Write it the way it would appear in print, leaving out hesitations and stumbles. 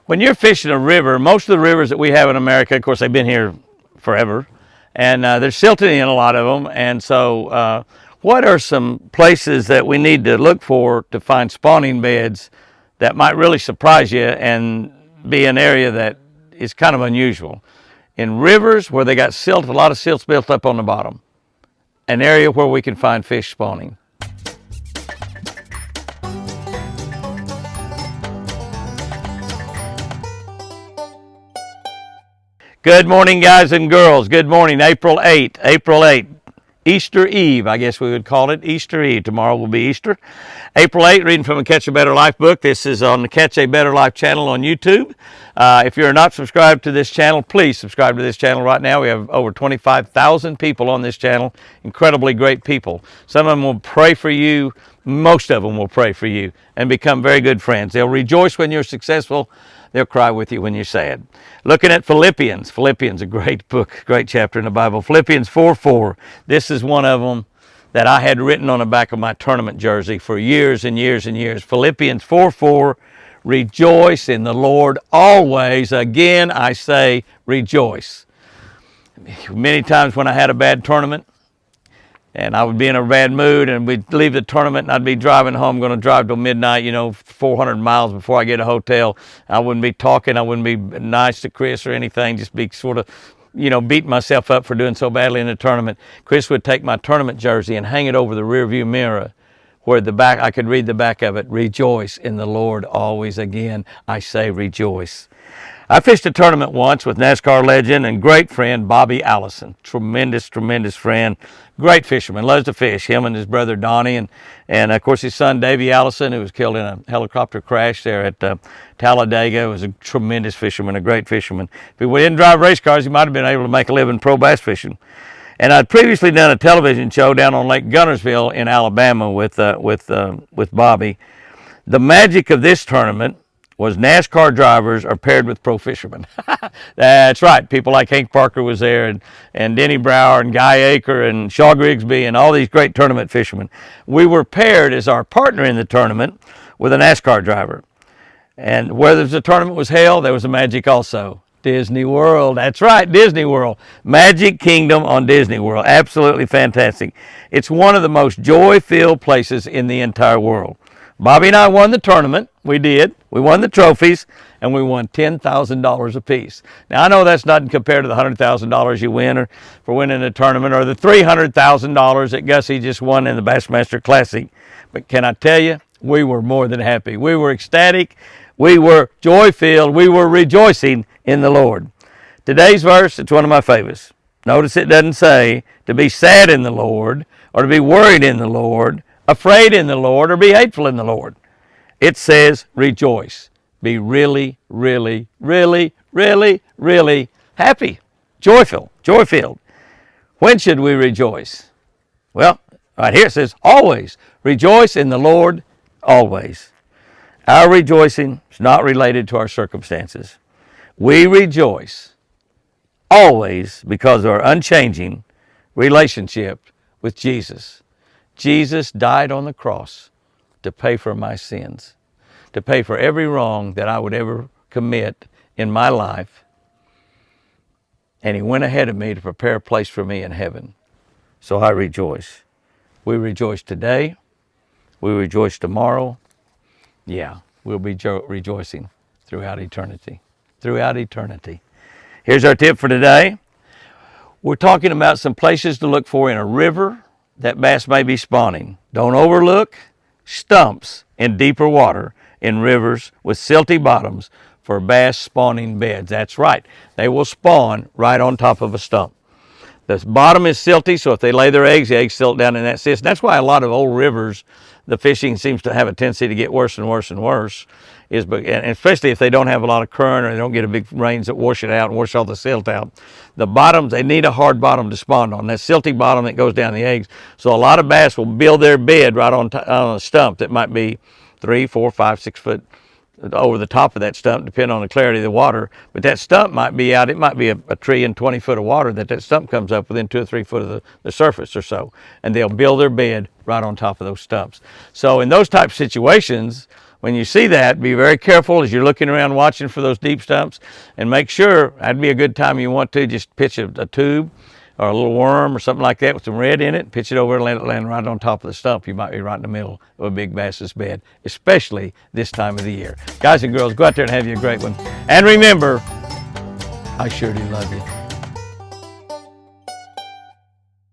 When you're fishing a river, most of the rivers that we have in America, of course, they've been here forever, and there's silting in a lot of them. And so what are some places that we need to look for to find spawning beds that might really surprise you and be an area that is kind of unusual? In rivers where they got silt, a lot of silt's built up on the bottom, an area where we can find fish spawning. Good morning, guys and girls. Good morning. April 8th. Easter Eve, I guess we would call it. Easter Eve. Tomorrow will be Easter. April 8th, reading from a Catch a Better Life book. This is on the Catch a Better Life channel on YouTube. If you're not subscribed to this channel, please subscribe to this channel right now. We have over 25,000 people on this channel. Incredibly great people. Some of them will pray for you. Most of them will pray for you and become very good friends. They'll rejoice when you're successful. They'll cry with you when you're sad. Looking at Philippians. Philippians, a great book, great chapter in the Bible. Philippians 4:4. This is one of them that I had written on the back of my tournament jersey for years and years and years. Philippians 4:4. Rejoice in the Lord always. Again, I say rejoice. Many times when I had a bad tournament, and I would be in a bad mood, and we'd leave the tournament, and I'd be driving home, going to drive till midnight, 400 miles before I get a hotel. I wouldn't be talking. I wouldn't be nice to Chris or anything, just be sort of, beating myself up for doing so badly in the tournament. Chris would take my tournament jersey and hang it over the rearview mirror where I could read the back of it. Rejoice in the Lord always. Again, I say rejoice. I fished a tournament once with NASCAR legend and great friend Bobby Allison. Tremendous friend. Great fisherman. Loves to fish. Him and his brother Donnie and of course his son Davey Allison, who was killed in a helicopter crash there at Talladega. Was a tremendous fisherman, a great fisherman. If he didn't drive race cars, he might have been able to make a living pro bass fishing. And I'd previously done a television show down on Lake Gunnersville in Alabama with Bobby. The magic of this tournament was NASCAR drivers are paired with pro fishermen. That's right. People like Hank Parker was there, and Denny Brower and Guy Aker and Shaw Grigsby and all these great tournament fishermen. We were paired as our partner in the tournament with a NASCAR driver. And whether the tournament was held, there was a magic also. Disney World. That's right, Disney World. Magic Kingdom on Disney World. Absolutely fantastic. It's one of the most joy-filled places in the entire world. Bobby and I won the tournament. We did. We won the trophies, and we won $10,000 apiece. Now, I know that's nothing compared to the $100,000 you win for winning a tournament, or the $300,000 that Gussie just won in the Bassmaster Classic. But can I tell you, we were more than happy. We were ecstatic. We were joy-filled. We were rejoicing in the Lord. Today's verse, it's one of my favorites. Notice it doesn't say to be sad in the Lord, or to be worried in the Lord, afraid in the Lord, or be hateful in the Lord. It says rejoice. Be really happy, joy-filled. When should we rejoice? Well, right here it says always. Rejoice in the Lord always. Our rejoicing is not related to our circumstances. We rejoice always because of our unchanging relationship with Jesus. Jesus died on the cross to pay for my sins, to pay for every wrong that I would ever commit in my life. And he went ahead of me to prepare a place for me in heaven. So I rejoice. We rejoice today. We rejoice tomorrow. Yeah, we'll be rejoicing throughout eternity. Throughout eternity. Here's our tip for today. We're talking about some places to look for in a river that bass may be spawning. Don't overlook stumps in deeper water in rivers with silty bottoms for bass spawning beds. That's right. They will spawn right on top of a stump. The bottom is silty, so if they lay their eggs, the eggs silt down in that cyst. That's why a lot of old rivers, the fishing seems to have a tendency to get worse and worse and worse, and especially if they don't have a lot of current or they don't get a big rains that wash it out and wash all the silt out. The bottoms, they need a hard bottom to spawn on. That silty bottom that goes down the eggs. So a lot of bass will build their bed right on a stump that might be 3, 4, 5, 6 foot over the top of that stump, depending on the clarity of the water. But that stump might be out. It might be a tree in 20 foot of water that stump comes up within 2 or 3 foot of the surface or so. And they'll build their bed right on top of those stumps. So in those type of situations, when you see that, be very careful as you're looking around watching for those deep stumps, and make sure, that'd be a good time you want to just pitch a tube or a little worm or something like that with some red in it, pitch it over and let it land right on top of the stump. You might be right in the middle of a big bass's bed, especially this time of the year. Guys and girls, go out there and have you a great one. And remember, I sure do love you.